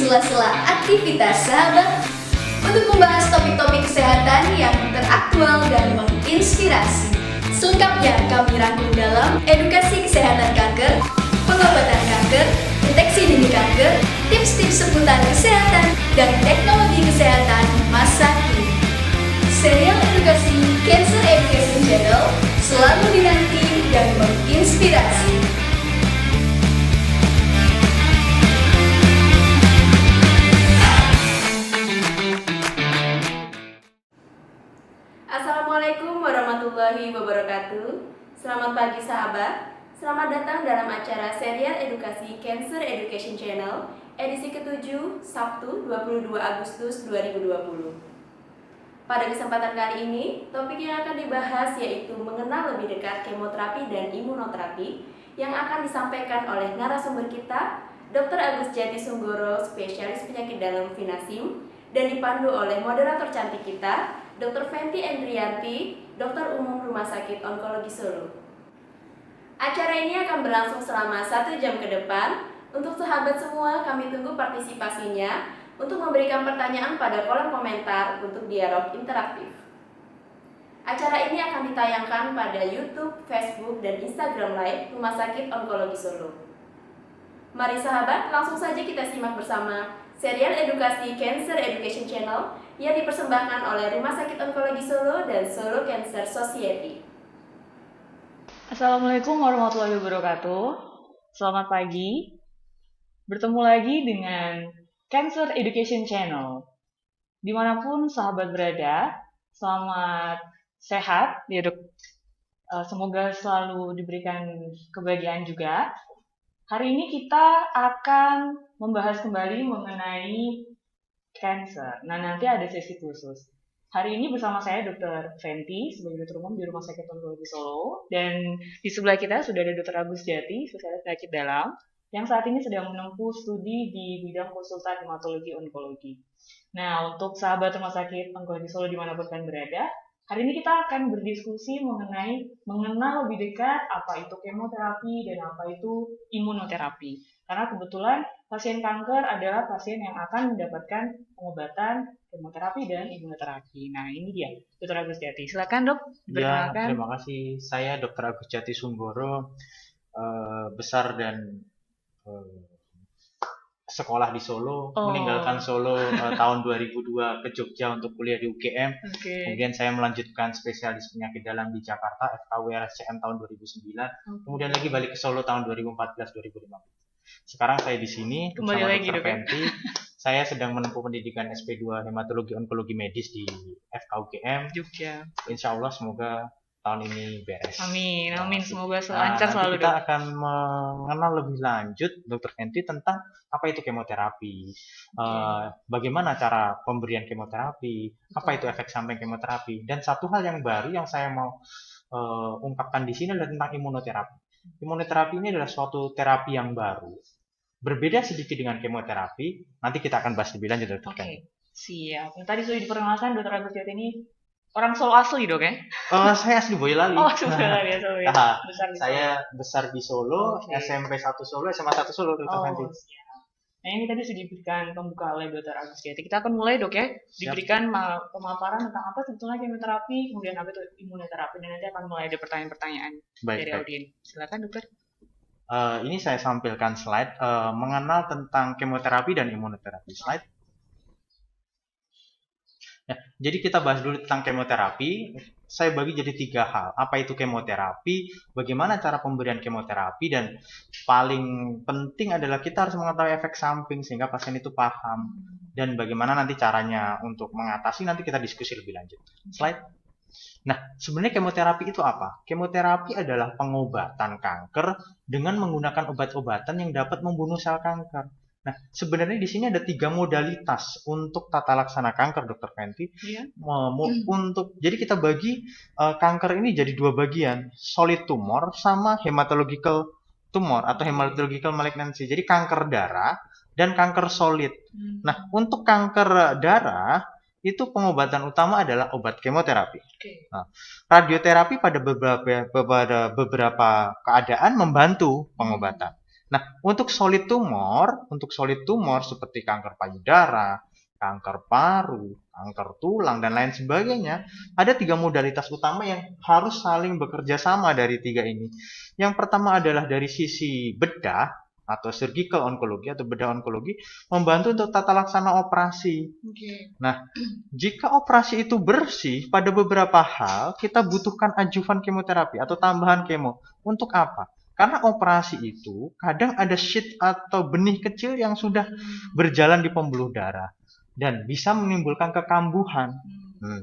sela-sela aktivitas sahabat untuk membahas topik-topik kesehatan yang teraktual dan menginspirasi. Selengkapnya kami rangkum dalam edukasi kesehatan kanker, pengobatan kanker, deteksi dini kanker, tips-tips seputar kesehatan, dan teknologi kesehatan masa kini. Serial edukasi Cancer Education Channel selalu dinanti dan menginspirasi. Assalamualaikum warahmatullahi wabarakatuh. Selamat pagi sahabat. Selamat datang dalam acara serial edukasi Cancer Education Channel edisi ke-7 Sabtu 22 Agustus 2020. Pada kesempatan kali ini, topik yang akan dibahas yaitu mengenal lebih dekat kemoterapi dan imunoterapi yang akan disampaikan oleh narasumber kita, Dr. Agus Jati Sunggoro, spesialis penyakit dalam Vinasim, dan dipandu oleh moderator cantik kita, Dr. Fenty Endrianti, Dokter Umum Rumah Sakit Onkologi Solo. Acara ini akan berlangsung selama 1 jam ke depan. Untuk sahabat semua, kami tunggu partisipasinya untuk memberikan pertanyaan pada kolom komentar untuk dialog interaktif. Acara ini akan ditayangkan pada YouTube, Facebook, dan Instagram Live Rumah Sakit Onkologi Solo. Mari sahabat, langsung saja kita simak bersama serial edukasi Cancer Education Channel yang dipersembahkan oleh Rumah Sakit Onkologi Solo dan Solo Cancer Society. Assalamualaikum warahmatullahi wabarakatuh. Selamat pagi. Bertemu lagi dengan Cancer Education Channel. Dimanapun sahabat berada, selamat sehat. Ya dok, semoga selalu diberikan kebahagiaan juga. Hari ini kita akan membahas kembali mengenai cancer. Nah, nanti ada sesi khusus. Hari ini bersama saya Dr. Fenty sebagai dokter umum di Rumah Sakit Onkologi Solo, dan di sebelah kita sudah ada Dr. Agus Jati, spesialis penyakit dalam, yang saat ini sedang menempuh studi di bidang konsultan hematologi onkologi. Nah, untuk sahabat Rumah Sakit Onkologi Solo dimanapun kalian berada, hari ini kita akan berdiskusi mengenai mengenal lebih dekat apa itu kemoterapi dan apa itu imunoterapi. Karena kebetulan pasien kanker adalah pasien yang akan mendapatkan pengobatan kemoterapi dan imunoterapi. Nah, ini dia, Dr. Agus Jati. Silakan dok, Ya, diperkenalkan. terima kasih. Saya Dr. Agus Jati Sunggoro, besar dan sekolah di Solo, Oh. meninggalkan Solo tahun 2002 ke Jogja untuk kuliah di UGM. Oke. Kemudian saya melanjutkan spesialis penyakit dalam di Jakarta, FKW RSCM tahun 2009. Kemudian lagi balik ke Solo tahun 2014-2015. Sekarang saya di sini Kembali bersama lagi, Dr. dok, ya? Fenty. Saya sedang menempuh pendidikan SP2 Hematologi Onkologi Medis di FKUGM. Jogja. Insya Allah semoga tahun ini beres. Amin, amin. Semoga Nah, lancar nanti selalu kita dok. akan mengenal lebih lanjut Dr. Fenty tentang apa itu kemoterapi, bagaimana cara pemberian kemoterapi, apa itu efek samping kemoterapi, dan satu hal yang baru yang saya mau ungkapkan di sini adalah tentang imunoterapi. Imunoterapi ini adalah suatu terapi yang baru, berbeda sedikit dengan kemoterapi. Nanti kita akan bahas lebih lanjut Dr. Oke, Fenty. siap. Yang tadi sudah diperkenalkan Dr. Agus Jati ini orang Solo asli dok ya? Saya asli Boyolali. Oh, sebenarnya ya, Solo ya. Nah, Besar di Solo. saya besar di Solo, Oke. SMP 1 Solo, SMA 1 Solo Dr. Oh, Fenty. siap. Nah, ini tadi sudah diberikan pembukaan oleh Dr. Agus Jati. Kita akan mulai dok ya, Siap. diberikan pemaparan tentang apa sebetulnya kemoterapi, kemudian apa itu imunoterapi, dan nanti akan mulai ada pertanyaan-pertanyaan Baik, dari baik. audiens. Silakan dokter. Ini saya sampilkan slide mengenal tentang kemoterapi dan imunoterapi. Slide. Ya, jadi kita bahas dulu tentang kemoterapi. Saya bagi jadi 3 hal. Apa itu kemoterapi? Bagaimana cara pemberian kemoterapi? Dan paling penting adalah kita harus mengetahui efek samping sehingga pasien itu paham. Dan bagaimana nanti caranya untuk mengatasi, nanti kita diskusi lebih lanjut. Slide. Nah, sebenarnya kemoterapi itu apa? Kemoterapi adalah pengobatan kanker dengan menggunakan obat-obatan yang dapat membunuh sel kanker. Nah, sebenarnya di sini ada 3 modalitas untuk tata laksana kanker, Dr. Fenty. Iya. Jadi kita bagi kanker ini jadi 2 bagian, solid tumor sama hematological tumor atau hematological malignancy. Jadi kanker darah dan kanker solid. Nah, untuk kanker darah itu pengobatan utama adalah obat kemoterapi. Oke. Nah, radioterapi pada beberapa keadaan membantu pengobatan. Nah, untuk solid tumor seperti kanker payudara, kanker paru, kanker tulang, dan lain sebagainya, ada 3 modalitas utama yang harus saling bekerja sama dari 3 ini. Yang pertama adalah dari sisi bedah atau surgical onkologi atau bedah onkologi, membantu untuk tata laksana operasi. Nah, jika operasi itu bersih, pada beberapa hal kita butuhkan adjuvan kemoterapi atau tambahan kemo. Untuk apa? Karena operasi itu kadang ada sheet atau benih kecil yang sudah berjalan di pembuluh darah dan bisa menimbulkan kekambuhan.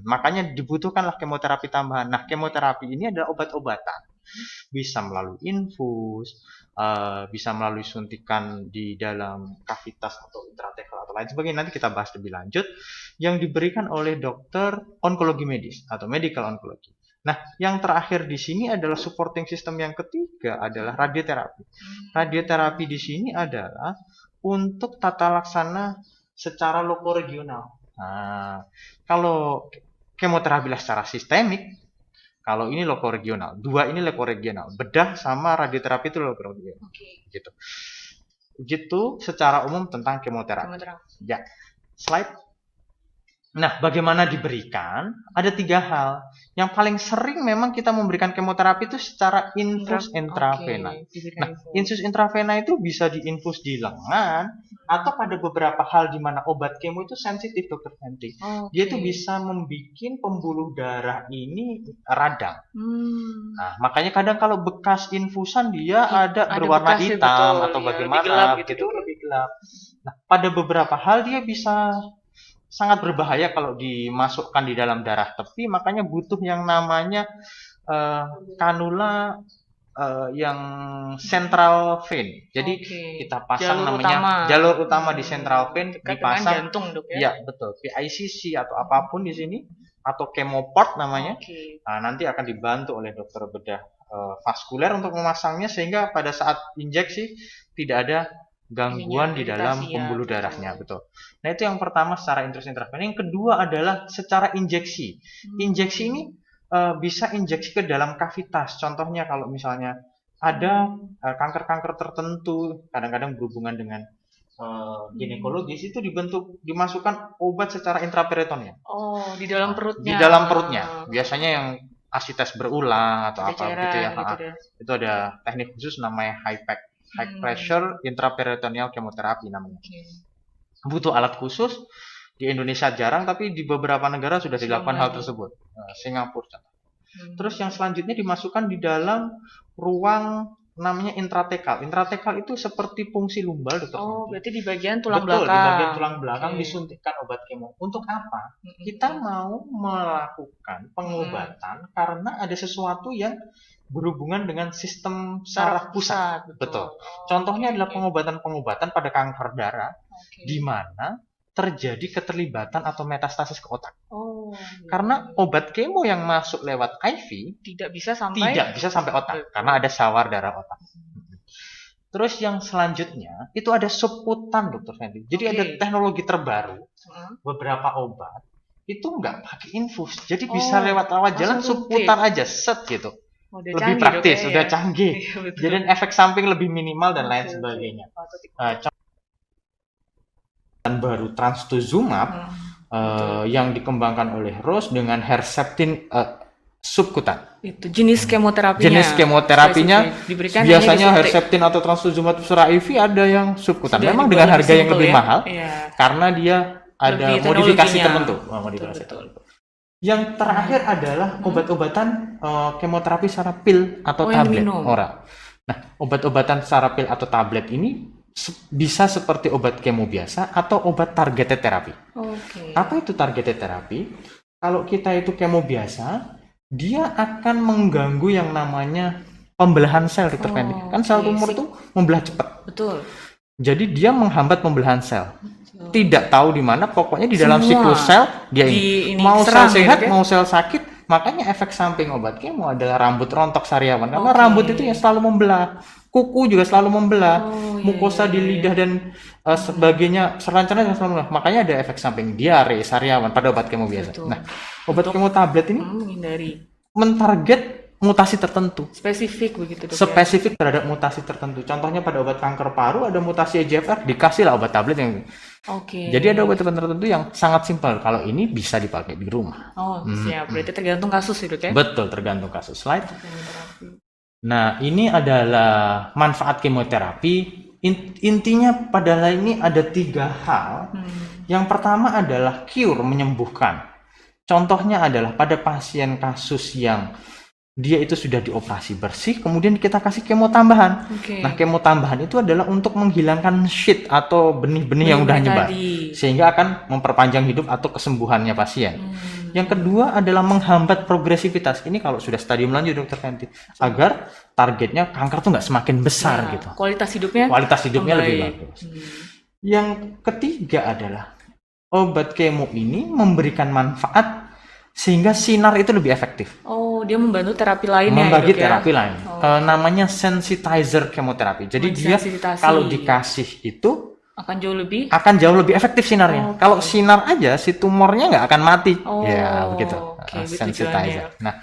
Makanya dibutuhkanlah kemoterapi tambahan. Nah, kemoterapi ini adalah obat-obatan. Bisa melalui infus, bisa melalui suntikan di dalam kavitas atau intratekal atau lain sebagainya. Nanti kita bahas lebih lanjut. Yang diberikan oleh dokter onkologi medis atau medical onkologi. Nah, yang terakhir di sini adalah supporting system yang ketiga adalah radioterapi. Radioterapi di sini adalah untuk tata laksana secara lokoregional. Nah, kalau kemoterapi secara sistemik, kalau ini lokoregional, 2 ini lokoregional, bedah sama radioterapi itu lokoregional. Gitu. Gitu secara umum tentang kemoterapi. Ya, slide. Nah, bagaimana diberikan? Ada 3 hal. Yang paling sering memang kita memberikan kemoterapi itu secara infus intravena. Nah, infus intravena itu bisa diinfus di lengan atau pada beberapa hal di mana obat kemo itu sensitif, Dokter Fenty. Dia itu bisa membuat pembuluh darah ini radang. Nah, makanya kadang kalau bekas infusan dia ada berwarna bekas, hitam betul, atau ya, bagaimana lebih gelap gitu, gitu. lebih gelap. Nah, pada beberapa hal dia bisa sangat berbahaya kalau dimasukkan di dalam darah tepi, makanya butuh yang namanya kanula yang central vein. Jadi kita pasang jalur utama di central vein, dipasang jantung, Dok, ya. Ya, betul. PICC atau apapun di sini atau chemoport namanya. Nah, nanti akan dibantu oleh dokter bedah vaskuler untuk memasangnya sehingga pada saat injeksi tidak ada gangguan di dalam pembuluh darahnya, betul. Nah, itu yang pertama secara intrus intravena. Yang kedua adalah secara injeksi. Injeksi ini bisa injeksi ke dalam kavitas. Contohnya kalau misalnya ada kanker-kanker tertentu, kadang-kadang berhubungan dengan ginekologis, itu dimasukkan obat secara intraperitoneal. Di dalam perutnya. Di dalam perutnya. Biasanya yang asites berulang atau apa gitu ya. Itu ada teknik khusus namanya high pressure intraperitoneal chemotherapy namanya. Butuh alat khusus. Di Indonesia jarang, tapi di beberapa negara sudah dilakukan hal tersebut. Singapura contoh. Terus yang selanjutnya dimasukkan di dalam ruang namanya intratekal. Intratekal itu seperti fungsi lumbal, Dokter. Berarti di bagian tulang belakang. belakang. Di bagian tulang belakang disuntikkan obat kemo. Untuk apa? Kita mau melakukan pengobatan karena ada sesuatu yang berhubungan dengan sistem saraf pusat. Betul. Contohnya adalah pengobatan-pengobatan pada kanker darah di mana terjadi keterlibatan atau metastasis ke otak. Karena obat kemo yang masuk lewat IV tidak bisa sampai otak karena ada sawar darah otak. Terus yang selanjutnya itu ada subkutan, Dokter Fenty. Jadi ada teknologi terbaru, beberapa obat itu nggak pakai infus, jadi bisa lewat jalan subkutan aja, set gitu. Lebih praktis, udah canggih. Jadi efek samping lebih minimal dan lain sebagainya. Dan baru trastuzumab yang dikembangkan oleh Roche dengan Herceptin subkutan. Itu jenis kemoterapinya. Jenis kemoterapinya biasanya Herceptin atau trastuzumab secara IV ada yang subkutan. Memang dengan harga yang lebih mahal karena dia ada modifikasi tertentu. Yang terakhir adalah obat-obatan kemoterapi secara pil atau tablet oral. Nah, obat-obatan secara pil atau tablet ini bisa seperti obat kemo biasa atau obat targeted therapy. Apa itu targeted therapy? Kalau kita itu kemo biasa, dia akan mengganggu yang namanya pembelahan sel, Dokter Fenty. Kan sel tumor itu membelah cepat. Betul. Jadi dia menghambat pembelahan sel. Tidak tahu di mana, pokoknya di dalam siklus sel dia ini mau sel sehat, mau sel sakit. Makanya efek samping obat kemo adalah rambut rontok sariawan. Karena rambut itu yang selalu membelah. Kuku juga selalu membelah, mukosa di lidah dan sebagainya, serancangan yang selalu membelah. Makanya ada efek samping diare, sariawan pada obat kemo biasa. Nah, obat kemo tablet ini mentarget mutasi tertentu. Spesifik begitu dok ya? Spesifik terhadap mutasi tertentu. Contohnya pada obat kanker paru ada mutasi EGFR, dikasihlah obat tablet yang. Oke. Jadi ada obat tertentu yang sangat simpel. Kalau ini bisa dipakai di rumah. Oh siap, berarti tergantung kasus ya dok ya? Betul, tergantung kasus. Slide. Kemoterapi. Nah, ini adalah manfaat kemoterapi. Intinya padahal ini ada 3 hal. Yang pertama adalah cure, menyembuhkan. Contohnya adalah pada pasien kasus yang dia itu sudah dioperasi bersih, kemudian kita kasih kemo tambahan. Oke. Nah, kemo tambahan itu adalah untuk menghilangkan sheet atau benih-benih yang udah nyebar, tadi. sehingga akan memperpanjang hidup atau kesembuhannya pasien. Yang kedua adalah menghambat progresivitas. Ini kalau sudah stadium lanjut dokter Fenty, agar targetnya kanker tuh nggak semakin besar Nah, gitu. Kualitas hidupnya Lebih membaik. bagus. Yang ketiga adalah obat kemo ini memberikan manfaat sehingga sinar itu lebih efektif. Oh, dia membantu terapi lainnya Membagi ya, Dok, ya? terapi lain. Namanya sensitizer kemoterapi. Jadi dia Mensensitasi. kalau dikasih itu Akan jauh lebih. akan jauh lebih efektif sinarnya. Oke. Kalau sinar aja si tumornya nggak akan mati. Oh, Ya begitu. oke, itu Sensitizer. tujuannya. Nah,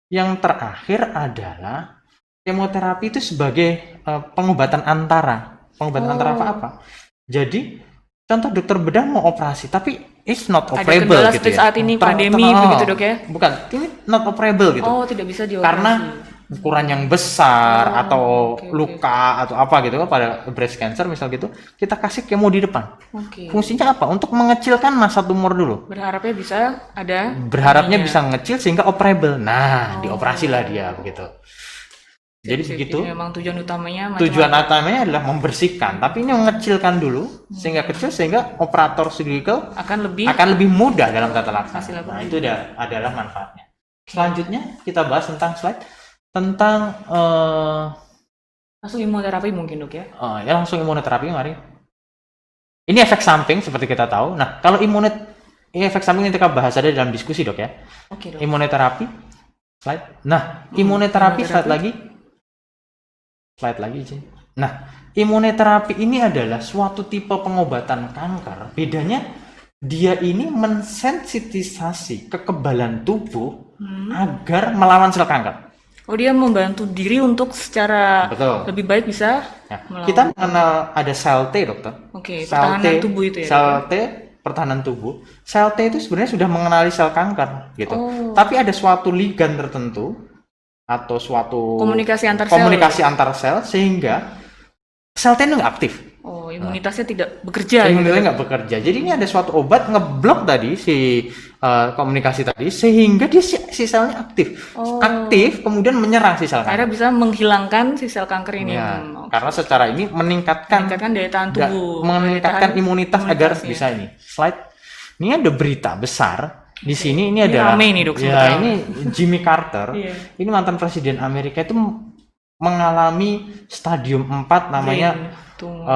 yang terakhir adalah kemoterapi itu sebagai pengobatan antara. Pengobatan antara apa? Jadi contoh dokter bedah mau operasi tapi it's not Ada operable kendala gitu seperti ya. saat ini, pandemi begitu, Dok, ya? Bukan, ini not operable gitu. Oh, tidak bisa dioperasi. Karena ukuran yang besar Oh, atau oke. luka atau apa gitu pada breast cancer misal gitu, kita kasih kemo di depan. Oke. Fungsinya apa? Untuk mengecilkan masa tumor dulu. Berharapnya bisa ada. Berharapnya ininya. bisa ngecil sehingga operable. Nah, dioperasilah dia begitu. Jadi begitu. Jadi memang tujuan utamanya Tujuan macam-macam. utamanya adalah membersihkan, tapi ini mengecilkan dulu sehingga kecil sehingga operator surgical akan lebih. akan lebih mudah dalam tata laksana. Hasil apa? Nah, itu adalah manfaatnya. Selanjutnya kita bahas tentang slide tentang Langsung imunoterapi mungkin dok ya? ya langsung imunoterapi mari. Ini efek samping seperti kita tahu. Nah, kalau ini efek samping yang kita bahas ada dalam diskusi dok ya. Oke dok. Imunoterapi slide. Nah, imunoterapi slide lagi. Slide lagi Cin. Nah, imunoterapi ini adalah suatu tipe pengobatan kanker. Bedanya dia ini mensensitisasi kekebalan tubuh agar melawan sel kanker. Oh dia membantu diri untuk secara Betul. lebih baik bisa. Ya, melawan. kita mengenal ada sel T dokter. Oke, Sel pertahanan T, tubuh itu ya. Sel dok, ya? T pertahanan tubuh. Sel T itu sebenarnya sudah mengenali sel kanker gitu. Oh. Tapi ada suatu ligan tertentu atau suatu Komunikasi antar sel. komunikasi ya? antar sel sehingga sel T itu nggak aktif. Oh imunitasnya tidak bekerja. gitu. Imunitasnya nggak bekerja. Jadi ini ada suatu obat ngeblok tadi si komunikasi tadi sehingga dia si selnya aktif. Oh. Aktif kemudian menyerang si sel Akhirnya kanker. bisa menghilangkan si sel kanker ini. Ya, Oke. karena secara ini meningkatkan Meningkatkan daya tahan tubuh. meningkatkan Daya tahan imunitas agar imunitasnya. bisa ini. Slide. Ini ada berita besar di sini. Ini Ini ada. rame nih, Dok, Ya, sebenarnya. ini Jimmy Carter. Iya. Ini mantan presiden Amerika itu mengalami stadium 4 namanya Brain tumor.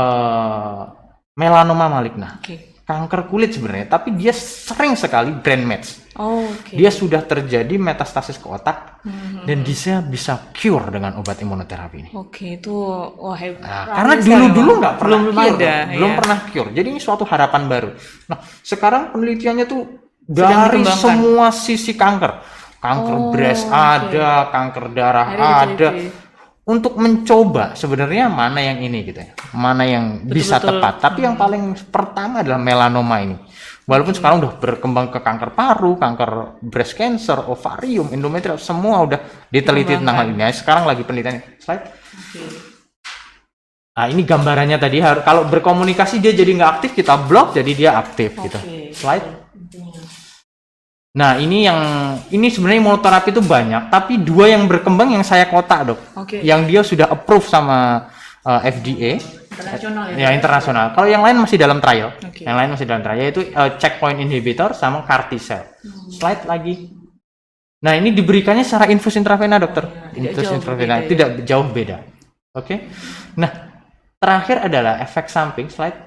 melanoma maligna. Oke. Kanker kulit sebenarnya, tapi dia sering sekali brain mets. Oh, oke. Dia sudah terjadi metastasis ke otak dan dia bisa cure dengan obat imunoterapi ini. Oke, itu wah hebat. Nah, karena dulu-dulu nggak pernah belum cure, ada, belum ya. pernah cure. Jadi ini suatu harapan baru. Nah, sekarang penelitiannya tuh Sedang dari dikembangkan. semua sisi kanker. Kanker Oh, breast oke. ada, kanker darah Akhirnya ada. diteliti. Untuk mencoba sebenarnya mana yang ini gitu ya. Mana yang bisa Betul-betul. tepat. Tapi yang paling pertama adalah melanoma ini. Walaupun sekarang udah berkembang ke kanker paru, kanker breast cancer, ovarium, endometrium, semua udah diteliti tentang hal ini. Nah, sekarang lagi penelitian. Slide. Oke. Nah, ini gambarannya tadi kalau berkomunikasi dia jadi nggak aktif, kita blok jadi dia aktif gitu. Oke. Slide. Nah, ini sebenarnya imunoterapi itu banyak, tapi dua yang berkembang yang saya kotak, Dok. Oke. Yang dia sudah approve sama FDA. Internasional Ya, internasional. Kalau yang lain masih dalam trial. Oke. Yang lain masih dalam trial yaitu checkpoint inhibitor sama CAR T-cell. Slide lagi. Nah, ini diberikannya secara infus intravena, Dokter. Tidak Infus jauh intravena berbeda, ya. tidak jauh beda. Oke. Nah, terakhir adalah efek samping. Slide.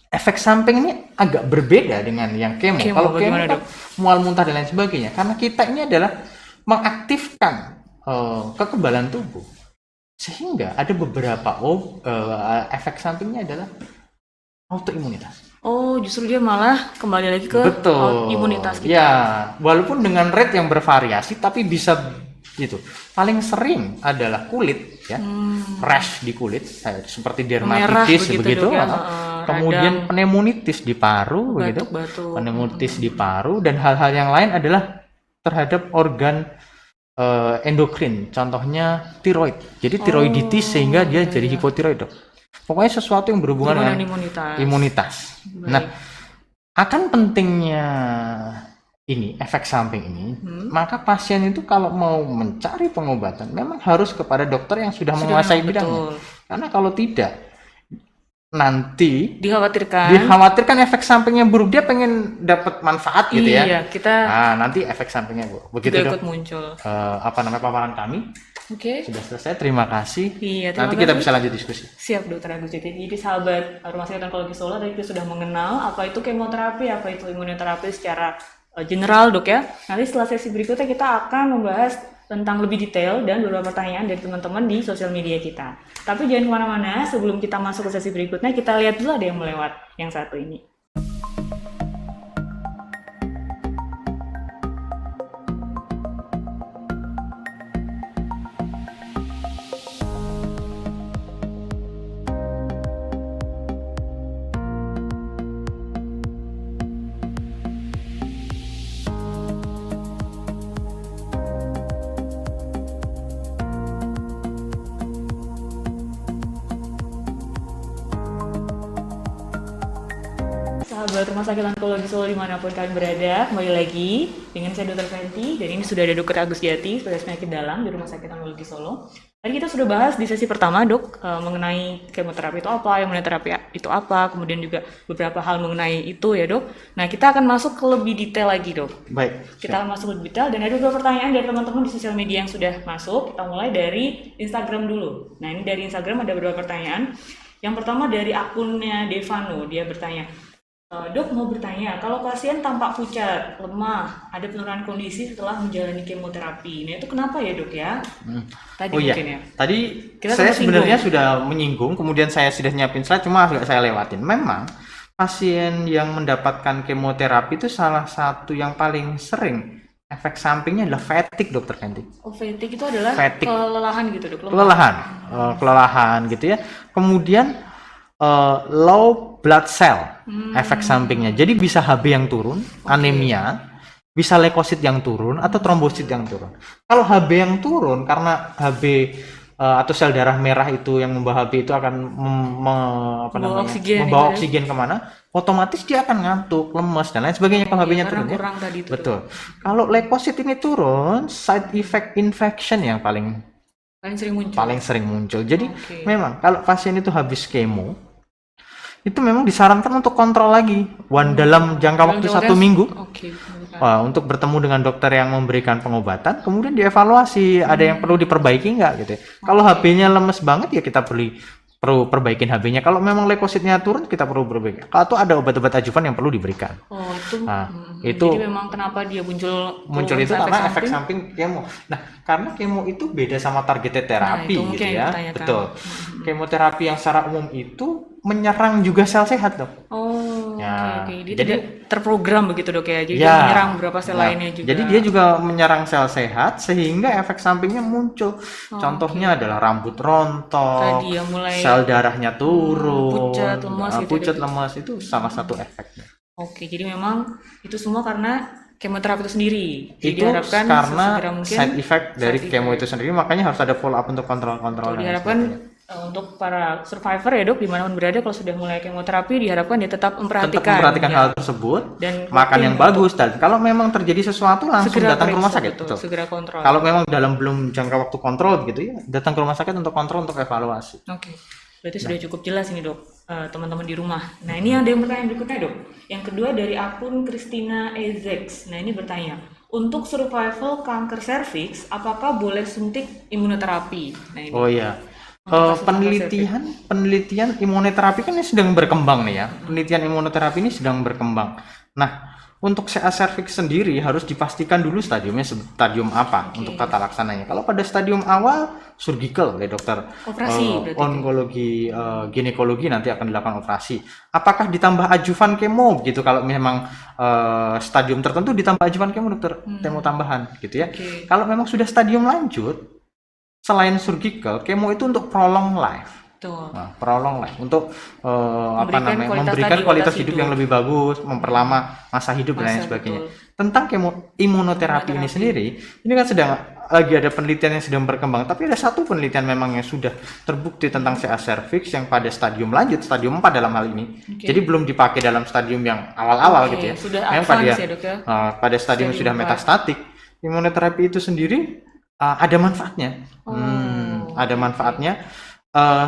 Efek samping ini agak berbeda dengan yang kemo. Kemo, Kalau kemo bagaimana, kan Dok? mual muntah dan lain sebagainya. Karena kita ini adalah mengaktifkan kekebalan tubuh. Sehingga ada beberapa efek sampingnya adalah autoimunitas. Oh, justru dia malah kembali lagi ke Betul. imunitas kita. Ya, walaupun dengan rate yang bervariasi tapi bisa gitu. Paling sering adalah kulit ya, rash di kulit seperti Merah dermatitis begitu, begitu, Dok, ya. kemudian Radang. pneumonitis di paru begitu, Batuk-batuk. pneumonitis di paru, dan hal-hal yang lain adalah terhadap organ endokrin, contohnya tiroid. Jadi tiroiditis sehingga dia iya, jadi iya. hipotiroid, Dok. Pokoknya sesuatu yang berhubungan Berhubungan dengan dengan imunitas. Baik. Nah, akan pentingnya ini efek samping ini, maka pasien itu kalau mau mencari pengobatan memang harus kepada dokter yang sudah menguasai memang bidangnya. betul. Karena kalau tidak, nanti Dikhawatirkan efek sampingnya buruk. Dia pengen dapat manfaat gitu ya. iya, kita Nah, nanti efek sampingnya buruk. Begitu, juga Dok. ikut muncul. Apa namanya paparan kami Oke. sudah selesai. Terima kasih. Iya, terima Nanti kita kasih. bisa lanjut diskusi. Siap, Dokter Agus. Jadi sahabat Rumah Sakit Onkologi Solo tadi kita sudah mengenal apa itu kemoterapi, apa itu imunoterapi secara general, Dok ya. Nanti setelah sesi berikutnya kita akan membahas tentang lebih detail dan beberapa pertanyaan dari teman-teman di sosial media kita. Tapi jangan kemana-mana, sebelum kita masuk ke sesi berikutnya, kita lihat dulu ada yang melewat yang satu ini. Sahabat Rumah Sakit Onkologi Solo dimanapun kalian berada, kembali lagi dengan saya Dr. Fenty, dan ini sudah ada Dr. Agus Jati, spesialis penyakit dalam di Rumah Sakit Onkologi Solo. Tadi kita sudah bahas di sesi pertama, Dok, mengenai kemoterapi itu apa, imunoterapi itu apa, kemudian juga beberapa hal mengenai itu ya, Dok. Nah, kita akan masuk ke lebih detail lagi, Dok. Baik. Kita akan masuk lebih detail dan ada beberapa pertanyaan dari teman-teman di sosial media yang sudah masuk. Kita mulai dari Instagram dulu. Nah, ini dari Instagram ada beberapa pertanyaan. Yang pertama dari akunnya Devano, dia bertanya, Dok mau bertanya, kalau pasien tampak pucat, lemah, ada penurunan kondisi setelah menjalani kemoterapi, nah itu kenapa ya, Dok ya? Tadi Oh iya, mungkin ya. tadi Kita saya sempat sebenarnya sudah menyinggung, kemudian saya sudah nyiapin slide, cuma agak saya lewatin. Memang pasien yang mendapatkan kemoterapi itu salah satu yang paling sering efek sampingnya adalah fatigue, Dokter Fenty. Oh, fatigue itu adalah Fatigue. kelelahan gitu, Dok? Kelelahan gitu ya. Kemudian low blood cell efek sampingnya. Jadi bisa HB yang turun, anemia, bisa leukosit yang turun atau trombosit yang turun. Kalau HB yang turun karena HB atau sel darah merah itu yang membawa HB itu akan membawa oksigen kemana? Otomatis dia akan ngantuk, lemes dan lain sebagainya kalau HB-nya turun ya. Kurang tadi itu, Betul. Kalau leukosit ini turun, side effect infection yang paling sering muncul. Jadi memang kalau pasien itu habis kemo itu memang disarankan untuk kontrol lagi dalam jangka waktu 1 minggu untuk bertemu dengan dokter yang memberikan pengobatan, kemudian dievaluasi ada yang perlu diperbaiki nggak gitu ya. Kalau HB-nya lemes banget ya kita perlu perbaikin HB-nya. Kalau memang leukositnya turun kita perlu perbaiki. Atau ada obat-obat ajuvan yang perlu diberikan. Oh, itu. Itu jadi memang kenapa dia muncul itu karena efek samping kemo. Nah, karena kemo itu beda sama targeted terapi gitu ya. Betul. Kemoterapi yang secara umum itu menyerang juga sel sehat, Dok. Oh, ya, oke. Dia tidak terprogram begitu, Dok ya. Jadi dia menyerang beberapa sel lainnya juga. Jadi dia juga menyerang sel sehat sehingga efek sampingnya muncul. Contohnya adalah rambut rontok, tadi yang mulai sel darahnya turun, pucat, lemas itu salah satu efeknya. Oke, jadi memang itu semua karena kemoterapi itu sendiri. Jadi itu diharapkan karena mungkin side effect dari kemo itu sendiri, makanya harus ada follow up untuk kontrol-kontrol. Diharapkan untuk para survivor ya, Dok, dimanapun berada kalau sudah mulai kemoterapi diharapkan dia tetap memperhatikan hal tersebut, dan makan yang bagus, dan kalau memang terjadi sesuatu langsung datang ke rumah sakit. Segera kontrol. Kalau memang belum jangka waktu kontrol gitu ya, datang ke rumah sakit untuk kontrol, untuk evaluasi. Oke. Berarti sudah cukup jelas ini, Dok, teman-teman di rumah. Nah, ini ada pertanyaan berikutnya, Dok. Yang kedua dari akun Christina Ezex. Nah, ini bertanya, untuk survival kanker serviks, apakah boleh suntik imunoterapi? Nah, ini. Oh iya. Penelitian imunoterapi kan ini sedang berkembang nih ya. Penelitian imunoterapi ini sedang berkembang. Nah, untuk CA cervix sendiri harus dipastikan dulu stadiumnya stadium apa untuk tata laksananya. Kalau pada stadium awal surgical oleh dokter Operasi berarti onkologi ginekologi nanti akan dilakukan operasi. Apakah ditambah adjuvan kemo gitu? Kalau memang stadium tertentu ditambah adjuvan kemo dokter, kemo tambahan gitu ya. Kalau memang sudah stadium lanjut, selain surgical, kemo itu untuk prolong life. Nah, prolong life untuk memberikan kualitas hidup yang lebih bagus, memperlama masa hidup dan lain sebagainya. Tentang imunoterapi ini sendiri, ini kan lagi ada penelitian yang sedang berkembang, tapi ada satu penelitian memang yang sudah terbukti tentang CA cervix yang pada stadium lanjut, stadium 4 dalam hal ini. Jadi belum dipakai dalam stadium yang awal-awal gitu ya. Yang pada stadium sudah metastatik, imunoterapi itu sendiri ada manfaatnya. Ada manfaatnya.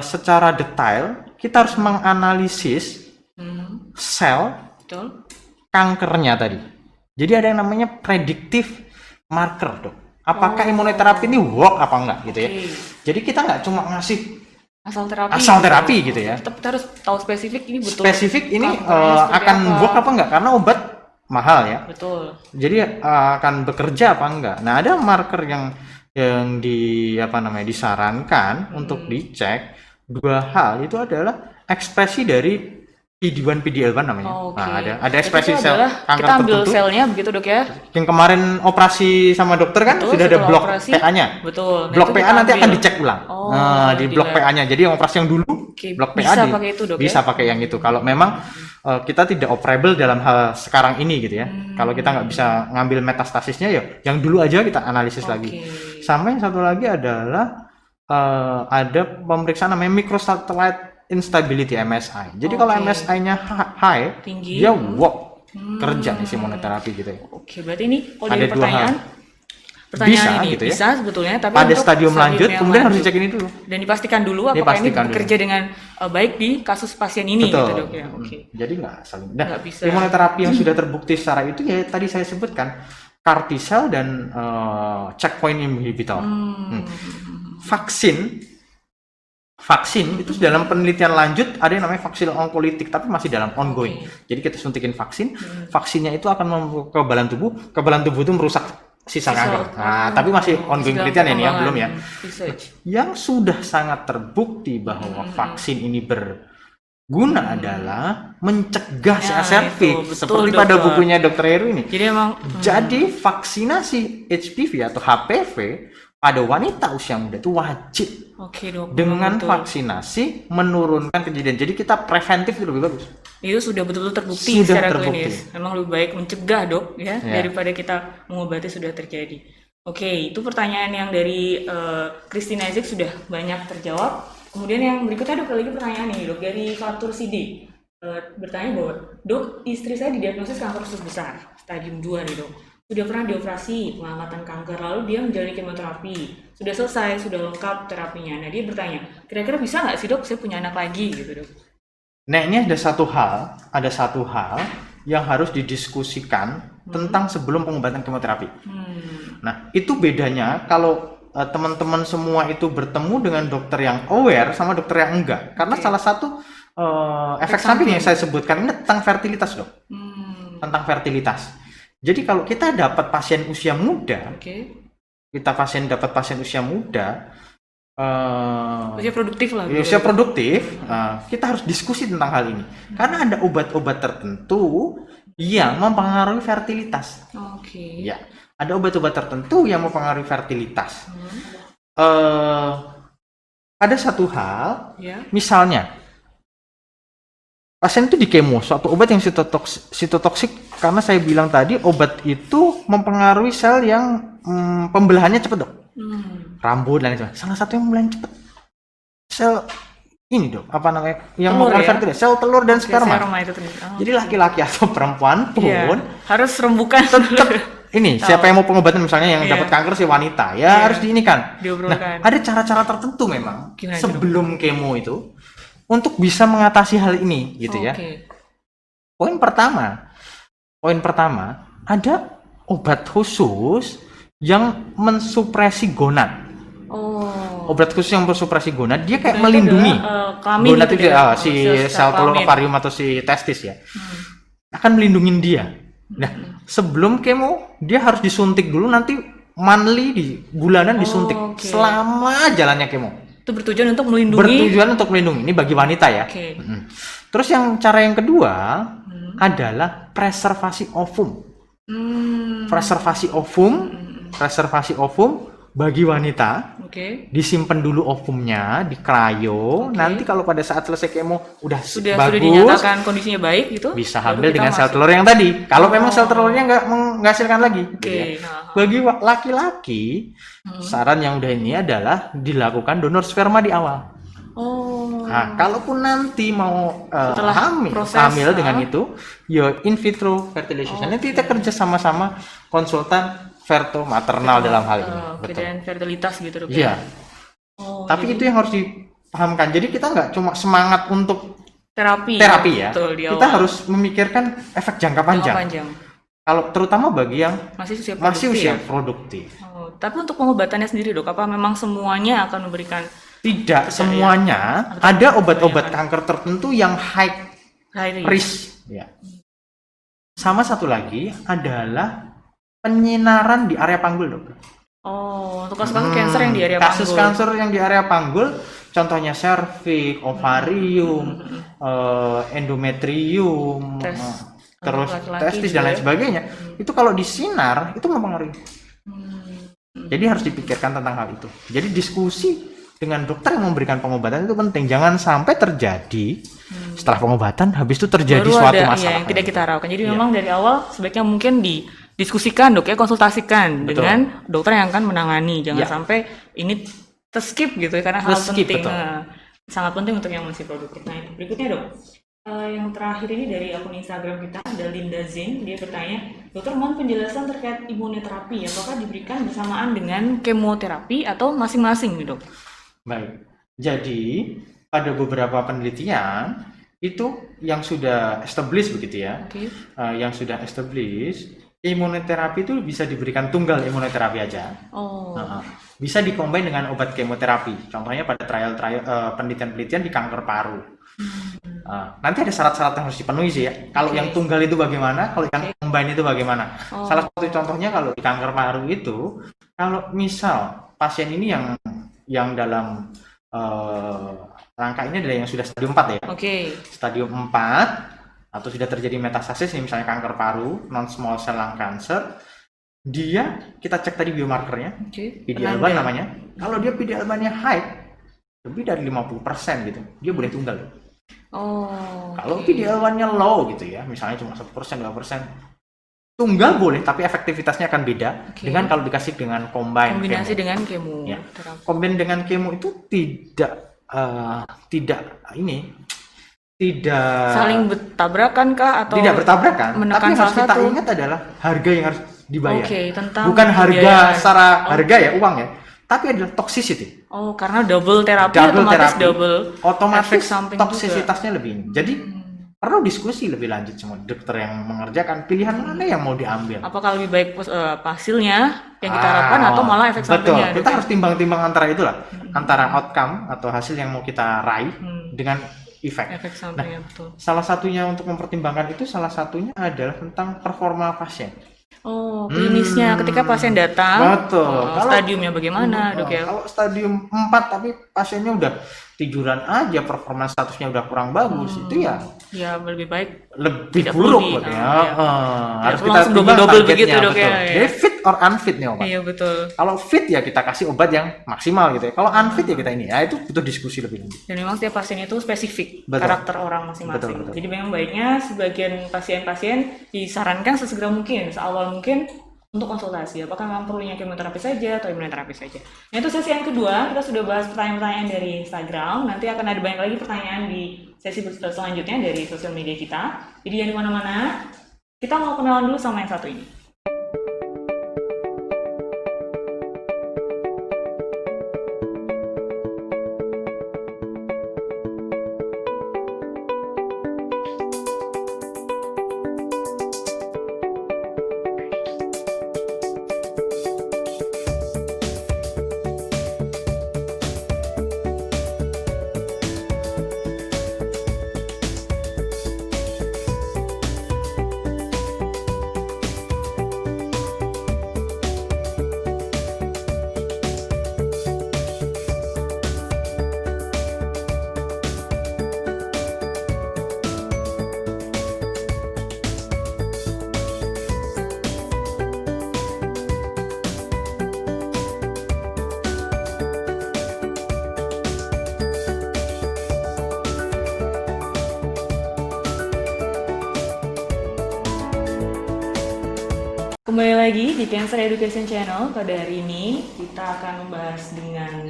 Secara detail kita harus menganalisis sel kankernya tadi. Jadi ada yang namanya predictive marker, Dok. Apakah imunoterapi ini work apa enggak gitu ya. Jadi kita nggak cuma ngasih asal terapi gitu ya. Kita harus tahu spesifik ini betul. Spesifik ini akan work apa enggak, karena obat mahal ya. Betul. Jadi akan bekerja apa enggak. Nah, ada marker yang disarankan untuk dicek. Dua hal itu adalah ekspresi dari PD-1 PD-L1 namanya. Nah, ada ekspresi sel kanker kita ambil tertentu. Selnya begitu, Dok ya. Yang kemarin operasi sama dokter kan sudah ada blok PA-nya. Betul. Blok PA nanti akan dicek ulang. Di blok lab. PA-nya. Jadi yang operasi yang dulu blok PA bisa pakai itu, Dok, bisa pakai yang itu. Kalau memang kita tidak operable dalam hal sekarang ini gitu ya. Kalau kita nggak bisa ngambil metastasisnya ya yang dulu aja kita analisis lagi. Sama yang satu lagi adalah ada pemeriksaan namanya microsatellite instability MSI. Jadi kalau MSI-nya high, tinggi, dia kerja nih si imunoterapi gitu ya. Berarti ini kalau ada pertanyaan ini gitu ya. Bisa sebetulnya, tapi pada stadium lanjut kemudian harus dicek ini dulu. Dan dipastikan dulu apakah ini bekerja dengan baik di kasus pasien ini. Betul. Gitu, Dok ya. Jadi nggak saling. Nah, imunoterapi yang sudah terbukti secara itu ya tadi saya sebutkan CAR T-cell dan checkpoint inhibitor. Vaksin itu dalam penelitian lanjut ada yang namanya vaksin onkolitik tapi masih dalam ongoing. Jadi kita suntikin vaksin, vaksinnya itu akan kekebalan tubuh itu merusak sisa kanker. Nah, tapi masih ongoing penelitian ini ya, belum ya. Yang sudah sangat terbukti bahwa vaksin ini berguna adalah mencegah CA cervix seperti pada bukunya Dr. Heru ini. Jadi vaksinasi HPV atau HPV pada wanita usia muda itu wajib. Dok. Dengan vaksinasi menurunkan kejadian. Jadi kita preventif itu lebih bagus. Itu sudah betul-betul terbukti secara klinis. Memang lebih baik mencegah, Dok, ya, daripada kita mengobati sudah terjadi. Itu pertanyaan yang dari Christine Isaac sudah banyak terjawab. Kemudian yang berikutnya, Dok, lagi pertanyaan nih, Dok, dari Fatur Sidi. Bertanya bahwa, Dok, istri saya didiagnosis kanker usus besar, stadium 2 nih, Dok. Sudah pernah dioperasi pengangkatan kanker, lalu dia menjalani kemoterapi, sudah selesai, sudah lengkap terapinya. Nah, dia bertanya, kira-kira bisa nggak sih, Dok, saya punya anak lagi gitu, Dok? Nah, ini ada satu hal yang harus didiskusikan tentang sebelum pengobatan kemoterapi. Nah, itu bedanya kalau teman-teman semua itu bertemu dengan dokter yang aware sama dokter yang enggak. Karena salah satu efek samping yang saya sebutkan ini tentang fertilitas, Dok. Tentang fertilitas. Jadi kalau kita dapat pasien usia muda, usia produktif, kita harus diskusi tentang hal ini. Karena ada obat-obat tertentu yang mempengaruhi fertilitas. Ya, ada obat-obat tertentu yang mempengaruhi fertilitas. Ada satu hal, misalnya pasien itu di kemo, suatu obat yang sitotoksik, karena saya bilang tadi obat itu mempengaruhi sel yang pembelahannya cepat, Dok. Rambut dan lain-lain. Salah satu yang membelahan cepat sel ini, Dok, apa namanya? Yang mempengaruhi fertilitas, sel telur dan sperma. Jadi laki-laki atau perempuan pun harus rembukan tetap ini siapa yang mau pengobatan misalnya yang dapat kanker si wanita harus diinikan. Nah, ada cara-cara tertentu memang sebelum kemo itu untuk bisa mengatasi hal ini gitu ya. Poin pertama ada obat khusus yang mensupresi gonad. Obat khusus yang mensupresi gonad, dia kayak melindungi gonad itu si sel telur ovarium atau si testis ya. Akan melindungi dia. Nah, sebelum kemo dia harus disuntik dulu, nanti monthly di bulanan disuntik oke. selama jalannya kemo. Itu bertujuan untuk melindungi. Bertujuan untuk melindungi. Ini bagi wanita ya. Oke. Terus cara yang kedua adalah preservasi ovum. Preservasi ovum bagi wanita. Oke. Disimpan dulu ovumnya di cryo. Nanti kalau pada saat selesai kemo udah Sudah bagus, dinyatakan kondisinya baik gitu. bisa baru hamil kita dengan sel masuk. telur yang tadi. Kalau memang sel telurnya nggak menghasilkan lagi. Oke. gitu ya. Nah, Bagi laki-laki, saran yang udah ini adalah dilakukan donor sperma di awal. oh. Nah, kalaupun nanti mau Setelah proses, hamil dengan itu, ya in vitro fertilization. Nanti kita kerja sama-sama konsultan ferto maternal dalam hal ini. Oke, Betul. dan fertilitas gitu dok. Iya. Oh, Tapi jadi itu yang harus dipahamkan. Jadi kita nggak cuma semangat untuk terapi ya. Betul, di Kita awal. harus memikirkan efek jangka panjang. Kalau terutama bagi yang Masih usia masih produktif usia ya? produktif. Oh, tapi untuk pengobatannya sendiri dok, apa memang semuanya akan memberikan Tidak semuanya. Ada obat-obat kanker tertentu yang high high risk. Ya. Sama satu lagi adalah penyinaran di area panggul, dok. Oh, untuk kasus-kasus kanker yang di area Kasus panggul. kanker yang di area panggul, contohnya serviks, ovarium, endometrium, terus laki-laki testis dan juga lain ya. sebagainya. Itu kalau disinar itu mempengaruhi. Jadi harus dipikirkan tentang hal itu. Jadi diskusi dengan dokter yang memberikan pengobatan itu penting. Jangan sampai terjadi setelah pengobatan habis itu terjadi Baru suatu ada masalah. yang tidak kita harapkan. Jadi Iya. memang dari awal sebaiknya mungkin didiskusikan dok ya, konsultasikan Betul. dengan dokter yang akan menangani. Jangan Iya. sampai ini terskip gitu ya, karena hal Terskip, penting. betul. Nah, sangat penting untuk yang masih produktif. Nah, berikutnya dok. Yang terakhir ini dari akun Instagram kita, ada Linda Zin. Dia bertanya, dokter mohon penjelasan terkait imunoterapi, apakah diberikan bersamaan dengan kemoterapi atau masing-masing nih dok? Baik. Jadi pada beberapa penelitian itu yang sudah established begitu ya. Oke. Yang sudah established, imunoterapi itu bisa diberikan tunggal imunoterapi aja. Oh. Bisa dikombin dengan obat kemoterapi. Contohnya pada penelitian-penelitian di kanker paru. Nanti ada syarat-syarat yang harus dipenuhi sih ya. Kalau yang tunggal itu bagaimana, kalau yang combine itu bagaimana. Salah satu contohnya kalau di kanker paru itu, kalau misal pasien ini yang dalam rangka ini adalah yang sudah stadium 4 ya. Oke. Stadium 4 atau sudah terjadi metastasis nih, misalnya kanker paru, non small cell lung cancer, kita cek tadi biomarkernya, Oke. PD-L1 namanya. Kalau dia PD-L1-nya high, lebih dari 50% gitu, dia boleh tunggal. Oh. Kalau PD-L1-nya low gitu ya, misalnya cuma 1%, 2%, tunggal boleh, tapi efektivitasnya akan beda dengan kalau dikasih dengan Kombinasi kemo. dengan kemo. Ya. Kombin dengan kemo itu tidak Saling bertabrakan kah atau tidak bertabrakan, menekan tapi yang harus salah kita satu? ingat adalah harga yang harus dibayar. Oke, tentang Bukan harga pembiayaan. secara harga ya, uang ya, tapi adalah toxicity. Oh, karena double terapi Double otomatis terapi. double Otomatis efek samping juga. toksisitasnya lebih ini. Jadi perlu diskusi lebih lanjut sama dokter yang mengerjakan pilihan mana yang mau diambil. Apakah lebih baik hasilnya yang kita harapkan atau malah efek sampingnya? Betul, kita harus timbang-timbang antara itulah, antara outcome atau hasil yang mau kita raih dengan efek. Efek sampingnya betul. Salah satunya untuk mempertimbangkan itu, salah satunya adalah tentang performa pasien. Oh, klinisnya ketika pasien datang, Betul. stadiumnya bagaimana, dok ya? Kalau stadium 4 tapi pasiennya udah tiduran aja, performa statusnya udah kurang bagus, itu ya Ya lebih baik lebih Tidak buruk perlu buat di- ya. ya. Harus perlu kita langsung timbang double-double targetnya, begitu, dok, ya, betul. ya. Jadi fit or unfit nih obat. iya betul. Kalau fit ya kita kasih obat yang maksimal gitu ya. Kalau unfit ya kita ini. Ya itu butuh diskusi lebih lanjut. Dan memang setiap pasien itu spesifik Betul. karakter orang masing-masing. Betul. Jadi memang baiknya sebagian pasien-pasien disarankan sesegera mungkin, seawal mungkin untuk konsultasi. Apakah memang perlunya kemoterapi saja atau imunoterapi saja? Nah itu sesi yang kedua, kita sudah bahas pertanyaan-pertanyaan dari Instagram. Nanti akan ada banyak lagi pertanyaan di sesi selanjutnya dari sosial media kita. Jadi jangan di mana-mana. Kita mau kenalan dulu sama yang satu ini. Kembali lagi di Cancer Education Channel. Pada hari ini kita akan membahas dengan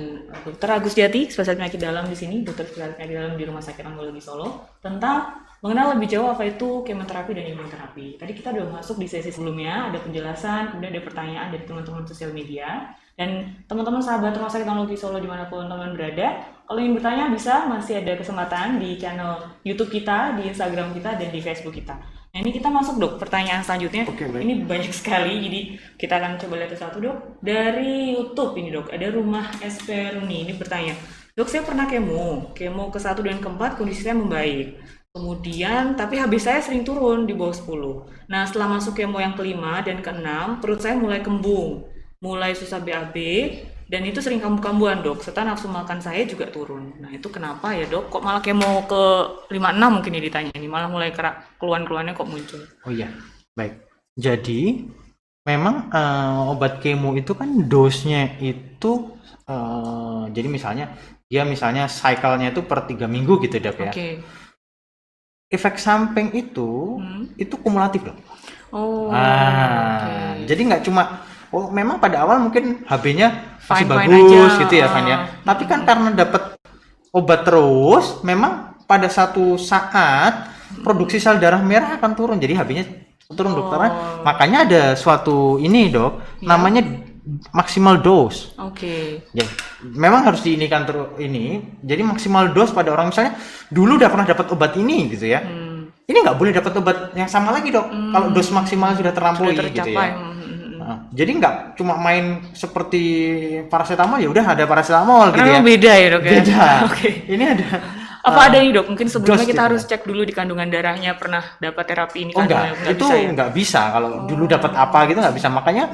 Dr. Agus Jati, spesialis penyakit dalam di sini, dokter spesialis penyakit dalam di Rumah Sakit Onkologi Solo, tentang mengenal lebih jauh apa itu kemoterapi dan imunoterapi. Tadi kita udah masuk di sesi sebelumnya, ada penjelasan, kemudian ada pertanyaan dari teman-teman sosial media. Dan teman-teman sahabat Rumah Sakit Onkologi Solo dimanapun teman berada, kalau ingin bertanya bisa, masih ada kesempatan di channel YouTube kita, di Instagram kita, dan di Facebook kita. Nah ini kita masuk dok, pertanyaan selanjutnya. Ini banyak sekali, jadi kita akan coba lihat satu dok. Dari YouTube ini dok, ada Rumah Esperuni ini bertanya, dok saya pernah kemo ke-1 dan ke-4 kondisi saya membaik. Kemudian, tapi HB saya sering turun di bawah 10. Nah setelah masuk kemo yang ke-5 dan ke-6, perut saya mulai kembung, mulai susah BAB, dan itu sering kambuh-kambuhan dok, serta nafsu makan saya juga turun. Nah itu kenapa ya dok? Kok malah kemo ke 5-6 mungkin ya ditanya ini, malah mulai keluhan-keluhannya kok muncul? Oh iya, baik. Jadi memang obat kemo itu kan dosnya itu, jadi misalnya cycle-nya itu per 3 minggu gitu dok ya. Oke. Efek samping itu kumulatif dok. Oh. Okay. Jadi nggak cuma memang pada awal mungkin HB-nya masih Fine-fine bagus aja. gitu ya kan ya. Tapi kan karena dapat obat terus, memang pada satu saat produksi sel darah merah akan turun. Jadi HB-nya turun dok. Karena makanya ada suatu ini dok, namanya maksimal dose. Oke. Ya, memang harus diinikan terus ini. Jadi maksimal dose pada orang misalnya dulu udah pernah dapat obat ini gitu ya. Ini nggak boleh dapat obat yang sama lagi dok. Kalau dos maksimal sudah terlampaui gitu ya. Jadi nggak cuma main seperti paracetamol, ya udah ada paracetamol gitu ya. Beda ya dok ya? Beda. Oke. Ini ada. Apa ada nih dok? Mungkin sebelumnya kita gitu. harus cek dulu di kandungan darahnya pernah dapat terapi ini. Oh enggak, itu bisa, ya? nggak bisa. Kalau dulu dapat apa gitu nggak bisa. Makanya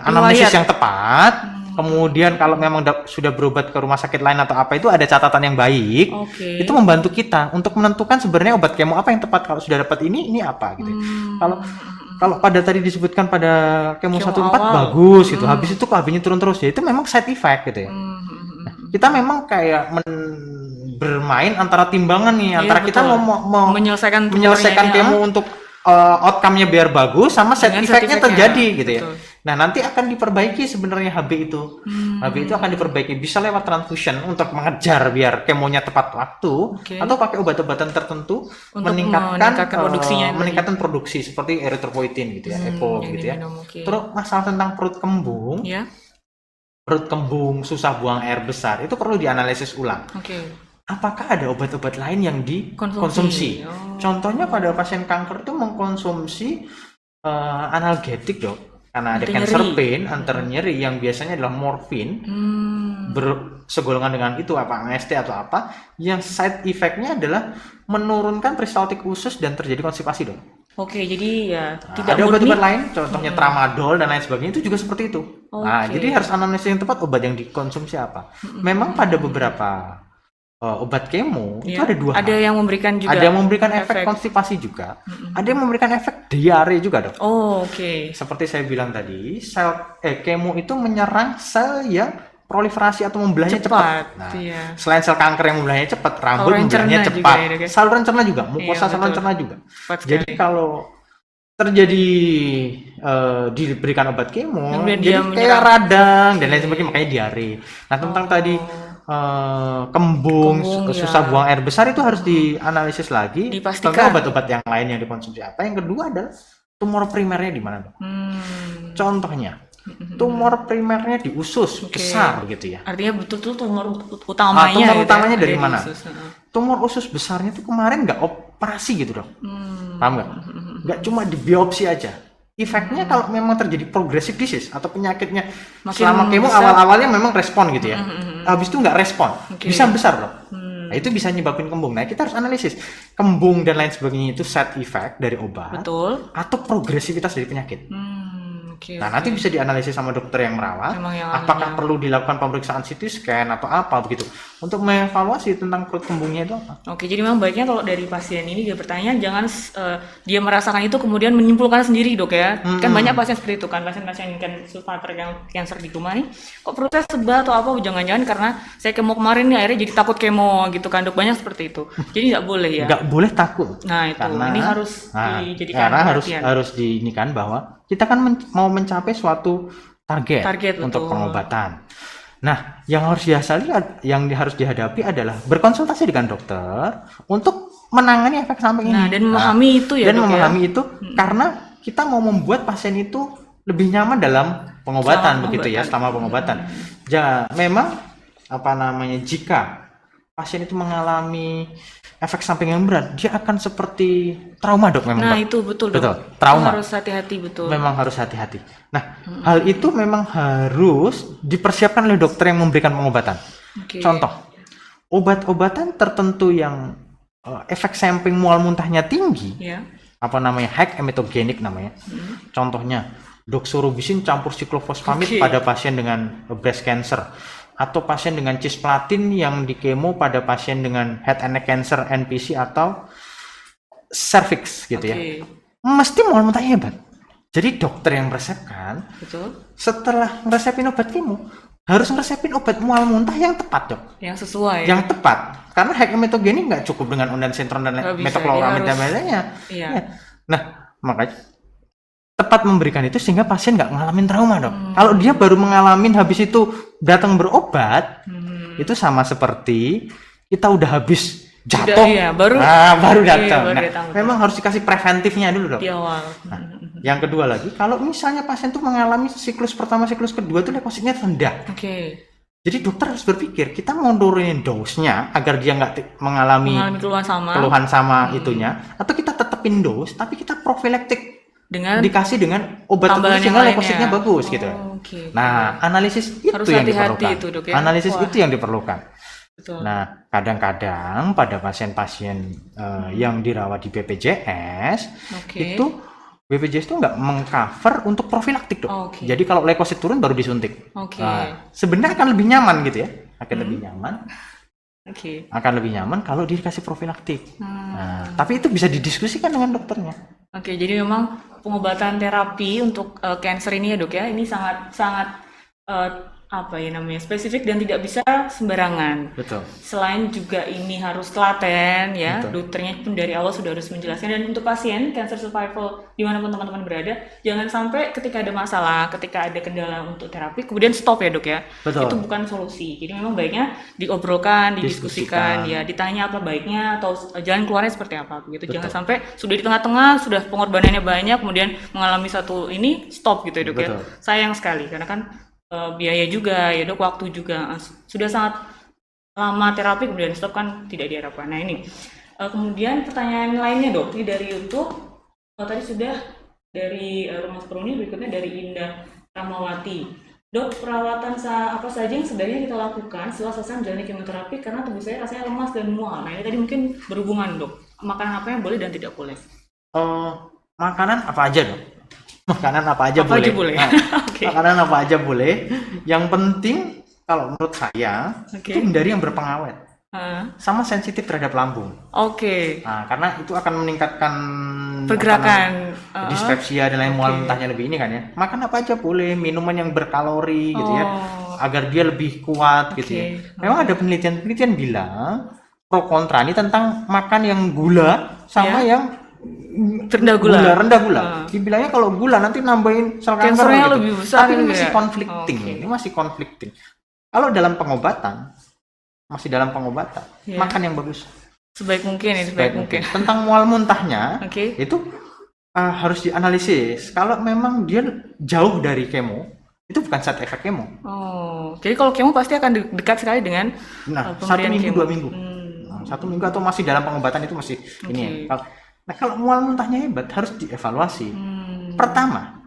anamnesis yang tepat. Kemudian kalau memang sudah berobat ke rumah sakit lain atau apa, itu ada catatan yang baik. Itu membantu kita untuk menentukan sebenarnya obat kemo apa yang tepat. Kalau sudah dapat ini apa gitu. Kalau pada tadi disebutkan pada kemo 1-4 bagus gitu. Habis itu KB-nya turun terus ya. Itu memang side effect gitu ya. Nah, kita memang kayak bermain antara timbangan nih, antara kita mau menyelesaikan kemo untuk outcome-nya biar bagus sama side effect-nya terjadi gitu ya. Nah, nanti akan diperbaiki sebenarnya HB itu. HB itu akan diperbaiki bisa lewat transfusion untuk mengejar biar kemonya tepat waktu, atau pakai obat-obatan tertentu untuk meningkatkan produksi seperti erythropoietin gitu ya, EPO gitu ya. Terus masalah tentang perut kembung. Perut kembung, susah buang air besar, itu perlu dianalisis ulang. Apakah ada obat-obat lain yang dikonsumsi? Contohnya pada pasien kanker itu mengkonsumsi analgetik dok, karena ada cancer pain, anti nyeri yang biasanya adalah morfin, bersegolongan dengan itu AST atau apa, yang side effect-nya adalah menurunkan peristaltik usus dan terjadi konstipasi dok. Oke, jadi ya tidak ada obat-obat lain, contohnya tramadol dan lain sebagainya itu juga seperti itu. Nah, jadi harus analisis yang tepat obat yang dikonsumsi apa. Memang pada beberapa obat kemo itu ada dua hal. Ada yang memberikan juga. Ada yang memberikan efek konstipasi juga. Ada yang memberikan efek diare juga dok. Seperti saya bilang tadi, kemo itu menyerang sel yang proliferasi atau membelahnya cepat. Nah, selain sel kanker yang membelahnya cepat, rambut membelahnya cepat. Saluran cerna juga, mukosa saluran cerna juga. Jadi kalau terjadi diberikan obat kemo, jadi kayak radang dan lain sebagainya, makanya diare. Nah, tentang tadi kembung, susah buang air besar itu harus dianalisis lagi. Tentang obat-obat yang lain yang dikonsumsi apa. Yang kedua adalah tumor primernya di mana dok? Contohnya tumor primernya di usus besar gitu ya. Artinya betul-betul tumor utamanya. Tumor utamanya dari mana? Tumor usus besarnya itu kemarin nggak operasi gitu dok. Paham nggak? Nggak cuma di biopsi aja. Efeknya kalau memang terjadi progressive disease atau penyakitnya selama kemo awal-awalnya memang respon gitu ya. Habis itu nggak respon, bisa besar loh. Nah, itu bisa nyebabin kembung. Nah, kita harus analisis kembung dan lain sebagainya itu side effect dari obat atau progresivitas dari penyakit. Nanti bisa dianalisis sama dokter yang merawat. Apakah perlu dilakukan pemeriksaan CT scan atau apa begitu untuk mengevaluasi tentang perut kembungnya itu apa. Jadi memang baiknya kalau dari pasien ini dia bertanya jangan dia merasakan itu kemudian menyimpulkan sendiri dok ya. Kan banyak pasien seperti itu kan, pasien-pasien survivor yang cancer di rumah nih, kok perutnya sebal atau apa, jangan-jangan karena saya kemo kemarin nih akhirnya jadi takut kemo gitu kan dok, banyak seperti itu. Jadi nggak boleh ya. Nggak boleh takut. Nah itu, ini harus dijadikan karena harus diinikan bahwa kita kan mau mencapai suatu target, untuk betul. pengobatan. Nah, yang harus dihadapi adalah berkonsultasi dengan dokter untuk menangani efek samping ini. Dan memahami itu ya, dan Dok, memahami ya? itu karena kita mau membuat pasien itu lebih nyaman dalam pengobatan, selama pengobatan. Memang jika pasien itu mengalami efek samping yang berat, dia akan seperti trauma, Dok, memang. Nah, Dok. itu betul, Dok. Betul, trauma. Harus hati-hati, betul. Memang harus hati-hati. Nah, hal itu memang harus dipersiapkan oleh dokter yang memberikan pengobatan. Contoh, obat-obatan tertentu yang efek samping mual muntahnya tinggi, high emetogenik namanya. Contohnya, doxorubicin campur siklofosfamid pada pasien dengan breast cancer, atau pasien dengan cisplatin yang dikemo pada pasien dengan head and neck cancer, NPC atau cervix gitu ya. Mesti mual muntahnya hebat. Jadi dokter yang meresepkan, setelah meresepin obat kemo, harus meresepin obat mual muntah yang tepat, Dok. Yang sesuai. Yang tepat. Karena high emetogenik nggak cukup dengan ondansetron dan metocloramid dan lainnya. Nah, makanya tepat memberikan itu sehingga pasien nggak ngalamin trauma, Dok. Kalau dia baru ngalamin habis itu datang berobat, itu sama seperti kita udah habis jatuh, baru datang. Memang harus dikasih preventifnya dulu, Dok. Di awal. Yang kedua lagi, kalau misalnya pasien tuh mengalami siklus pertama, siklus kedua tuh leukositnya rendah. Jadi dokter harus berpikir, kita mau nurunin dose-nya agar dia nggak mengalami keluhan sama itunya, atau kita tetepin dose, tapi kita profilaktik dikasih dengan obat tertentu sehingga leukositnya bagus gitu. Nah, analisis itu harus yang hati-hati diperlukan. itu, Dok, ya? Wah. Itu yang diperlukan. Nah, kadang-kadang pada pasien-pasien yang dirawat di BPJS itu BPJS itu nggak mengcover untuk profilaktik, Dok. Jadi kalau leukosit turun baru disuntik. Nah, sebenarnya akan lebih nyaman gitu ya, lebih nyaman. Akan lebih nyaman kalau dikasih profilaktik. Nah, tapi itu bisa didiskusikan dengan dokternya. Jadi memang pengobatan terapi untuk cancer ini ya, Dok, ya, ini sangat spesifik dan tidak bisa sembarangan. Betul. Selain juga ini harus telaten ya, dokternya pun dari awal sudah harus menjelaskan. Dan untuk pasien cancer survival dimanapun teman-teman berada, jangan sampai ketika ada masalah, ketika ada kendala untuk terapi kemudian stop ya, Dok, ya. Betul. Itu bukan solusi. Jadi memang baiknya diobrolkan, didiskusikan, ya, ditanya apa baiknya atau jalan keluarnya seperti apa begitu. Jangan sampai sudah di tengah-tengah, sudah pengorbanannya banyak kemudian mengalami satu ini stop gitu ya, Dok, ya. Sayang sekali karena kan biaya juga ya, Dok, waktu juga sudah sangat lama terapi kemudian stop kan tidak diharapkan. Nah, ini kemudian pertanyaan lainnya, Dok, ini dari YouTube. Tadi sudah dari Rumah Peruni, berikutnya dari Indah Ramawati. Dok, perawatan apa saja yang sebaiknya kita lakukan setelah selesai menjalani kemoterapi karena tubuh saya rasanya lemas dan mual. Nah, ini tadi mungkin berhubungan, Dok. Makanan apa yang boleh dan tidak boleh? Makanan apa aja, Dok? Makanan apa aja boleh. Nah, makanan apa aja boleh. Yang penting kalau menurut saya itu hindari yang berpengawet. Sama sensitif terhadap lambung. Nah, karena itu akan meningkatkan pergerakan, dispepsia dan lain mual muntahnya lebih ini kan ya. Makan apa aja boleh, minuman yang berkalori gitu ya, agar dia lebih kuat gitu ya. Memang ada penelitian bilang pro kontra ini tentang makan yang gula sama yang rendah gula. Dibilangnya kalau gula nanti nambahin sel kanker gitu. Lebih besar. Tapi ini masih konflikting. Ini masih konflikting. Kalau dalam pengobatan, makan yang bagus. Sebaik mungkin. Tentang mual muntahnya, itu harus dianalisis. Kalau memang dia jauh dari kemo, itu bukan side effect kemo. Jadi kalau kemo pasti akan dekat sekali dengan 1 minggu, 2 minggu. 1 minggu atau masih dalam pengobatan itu masih ini ya. Nah, kalau mual muntahnya hebat harus dievaluasi. Pertama,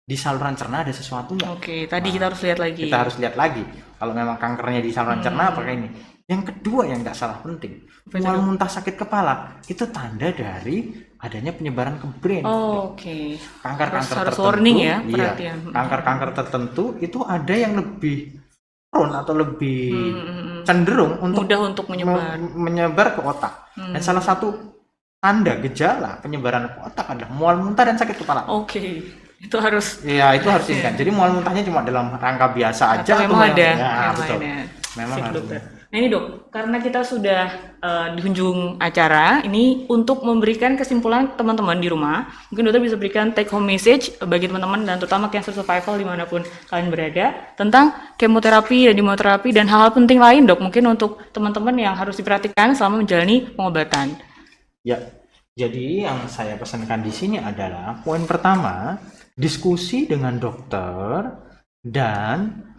di saluran cerna ada sesuatu nggak? Tadi kita harus lihat lagi. Kalau memang kankernya di saluran cerna apakah ini? Yang kedua yang nggak salah penting, mual muntah sakit kepala itu tanda dari adanya penyebaran ke brain. Kanker-kanker tertentu, warning ya, perhatian. Kanker-kanker tertentu itu ada yang lebih prone atau lebih cenderung mudah untuk menyebar ke otak. Dan salah satu tanda gejala penyebaran ke otak adalah mual muntah dan sakit kepala. Itu harus. Iya, itu harus ini kan. Jadi mual muntahnya cuma dalam rangka biasa aja atau memang ada. Betul. Memang harus. Nah ini dok, karena kita sudah di ujung acara, ini untuk memberikan kesimpulan teman-teman di rumah, mungkin dokter bisa berikan take home message bagi teman-teman dan terutama cancer survival dimanapun kalian berada tentang kemoterapi dan imunoterapi dan hal-hal penting lain dok, mungkin untuk teman-teman yang harus diperhatikan selama menjalani pengobatan. Ya, jadi yang saya pesankan di sini adalah poin pertama, diskusi dengan dokter dan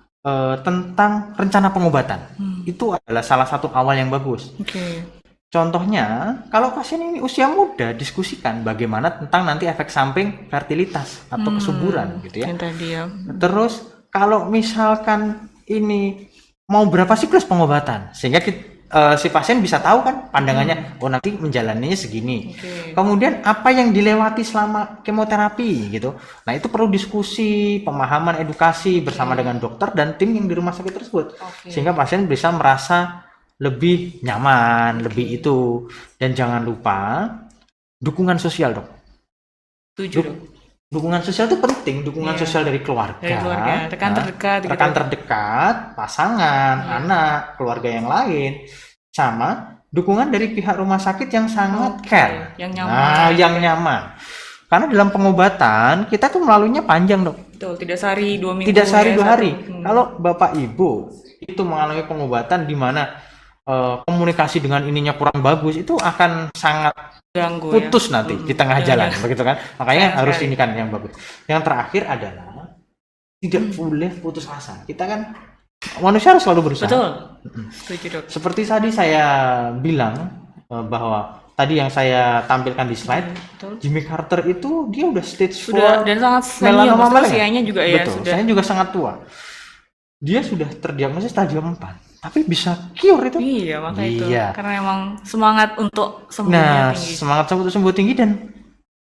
tentang rencana pengobatan. Itu adalah salah satu awal yang bagus. Oke. Contohnya, kalau pasien ini usia muda, diskusikan bagaimana tentang nanti efek samping fertilitas atau kesuburan gitu ya. Yang tadi ya. Terus kalau misalkan ini mau berapa siklus pengobatan, sehingga si pasien bisa tahu kan pandangannya, oh nanti menjalaninya segini. Oke. Kemudian apa yang dilewati selama kemoterapi gitu. Nah itu perlu diskusi, pemahaman, edukasi bersama dengan dokter dan tim yang di rumah sakit tersebut, sehingga pasien bisa merasa lebih nyaman, lebih itu. Dan jangan lupa dukungan sosial dok. Setuju dok. Dukungan sosial itu penting, dukungan sosial dari keluarga, rekan terdekat, rekan terdekat, pasangan, anak, keluarga yang lain, sama dukungan dari pihak rumah sakit yang sangat care, yang nyaman. Nah, yang nyaman. Karena dalam pengobatan kita tuh melaluinya panjang dok. Betul, tidak sehari 2 minggu. Tidak sehari 2 hari. Kalau Kalau bapak ibu itu mengalami pengobatan di mana komunikasi dengan ininya kurang bagus, itu akan sangat ganggu putus ya. nanti di tengah jalan, begitu kan? Makanya harus ini kan yang bagus. Yang terakhir adalah tidak boleh putus asa. Kita kan manusia harus selalu berusaha. Betul. Setuju dok. Seperti tadi saya bilang bahwa tadi yang saya tampilkan di slide, Betul. Jimmy Carter itu dia udah stage 4 Sudah dan sangat melanoma maligne. usianya juga ya. Betul. Sudah. Saya juga sangat tua. Dia sudah terdiagnosis stadium 4. Tapi bisa cure itu. Iya, makanya itu. Iya. Karena emang semangat untuk sembuhnya tinggi. Semangat untuk sembuh tinggi dan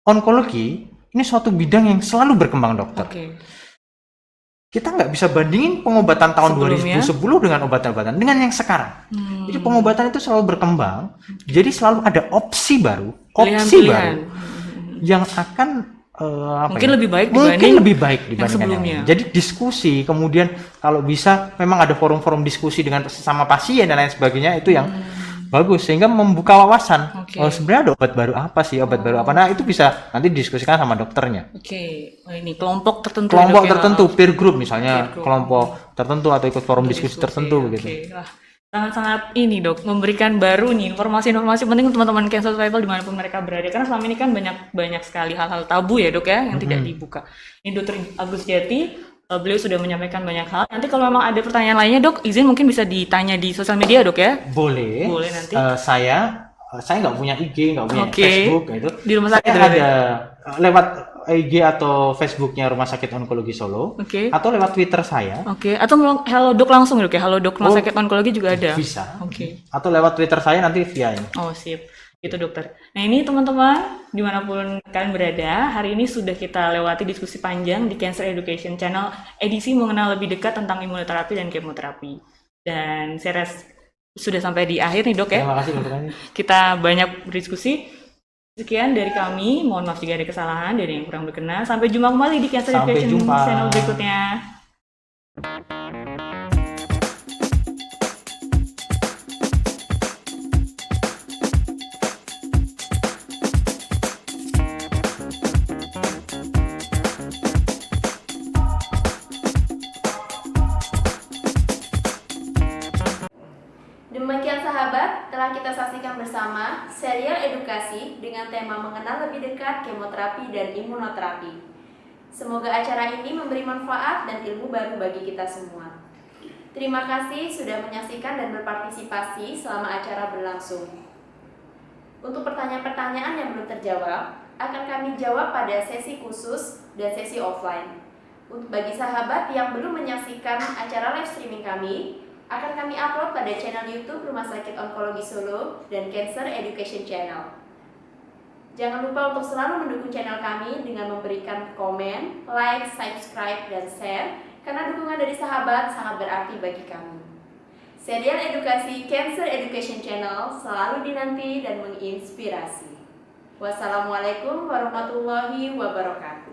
onkologi ini suatu bidang yang selalu berkembang dokter. Oke. Kita nggak bisa bandingin pengobatan tahun Sebelumnya? 2010 dengan obat-obatan dengan yang sekarang. Jadi pengobatan itu selalu berkembang. Jadi selalu ada opsi baru, Pilihan-pilihan. yang akan Mungkin lebih baik dibandingkan sebelumnya. yang lain. Jadi diskusi, kemudian kalau bisa memang ada forum-forum diskusi dengan sesama pasien dan lain sebagainya, itu yang bagus sehingga membuka wawasan. Oke. Oh sebenarnya ada obat baru apa sih, obat baru apa? Nah itu bisa nanti didiskusikan sama dokternya. Oke. Oh, ini kelompok tertentu. Kelompok ya, dok, ya? tertentu, peer group misalnya, Peer group. kelompok tertentu atau ikut forum diskusi tertentu Oke. begitu. Wah, sangat-sangat ini dok, memberikan baru nih informasi-informasi penting untuk teman-teman cancer survival dimanapun mereka berada. Karena selama ini kan banyak sekali hal-hal tabu ya dok ya, yang tidak dibuka. Ini Dr. Agus Jati, beliau sudah menyampaikan banyak hal. Nanti kalau memang ada pertanyaan lainnya dok, izin mungkin bisa ditanya di sosial media dok ya. Boleh. Boleh nanti. Saya nggak punya IG, nggak punya Oke. Facebook gitu. Di rumah sakit Saya berarti? ada lewat IG atau Facebooknya Rumah Sakit Onkologi Solo, Oke. atau lewat Twitter saya. Oke. Atau Halo Dok langsung dok ya, Halo Dok Rumah Sakit Onkologi juga ada. Bisa. Oke. Atau lewat Twitter saya nanti via ini. Oh sip, itu dokter. Nah ini teman-teman, dimanapun kalian berada, hari ini sudah kita lewati diskusi panjang di Cancer Education Channel, edisi mengenal lebih dekat tentang imunoterapi dan kemoterapi. Dan saya rasa sudah sampai di akhir nih dok ya. Terima kasih dokter. Kita banyak berdiskusi. Sekian dari kami, mohon maaf jika ada kesalahan dari yang kurang berkenan. Sampai jumpa kembali di Cancer Sampai Education jumpa. Channel berikutnya. Demikian sahabat, telah kita saksikan bersama serial edukasi dengan tema mengenal lebih dekat kemoterapi dan imunoterapi. Semoga acara ini memberi manfaat dan ilmu baru bagi kita semua. Terima kasih sudah menyaksikan dan berpartisipasi selama acara berlangsung. Untuk pertanyaan-pertanyaan yang belum terjawab, akan kami jawab pada sesi khusus dan sesi offline. Untuk bagi sahabat yang belum menyaksikan acara live streaming kami, akan kami upload pada channel YouTube Rumah Sakit Onkologi Solo dan Cancer Education Channel. Jangan lupa untuk selalu mendukung channel kami dengan memberikan komen, like, subscribe, dan share, karena dukungan dari sahabat sangat berarti bagi kami. Serial edukasi Cancer Education Channel selalu dinanti dan menginspirasi. Wassalamualaikum warahmatullahi wabarakatuh.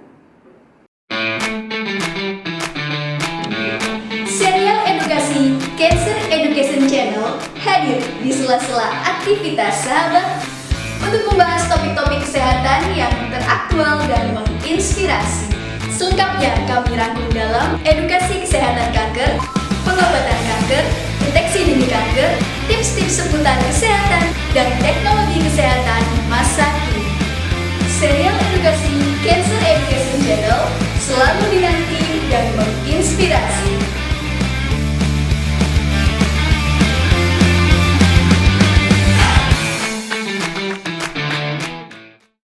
Serial edukasi Cancer Education Channel hadir di sela-sela aktivitas sahabat untuk membahas topik-topik kesehatan yang teraktual dan menginspirasi. Selengkapnya kami rangkum dalam edukasi kesehatan kanker, pengobatan kanker, deteksi dini kanker, tips-tips seputar kesehatan, dan teknologi kesehatan masa kini. Serial edukasi Cancer Education Channel selalu dinanti dan menginspirasi.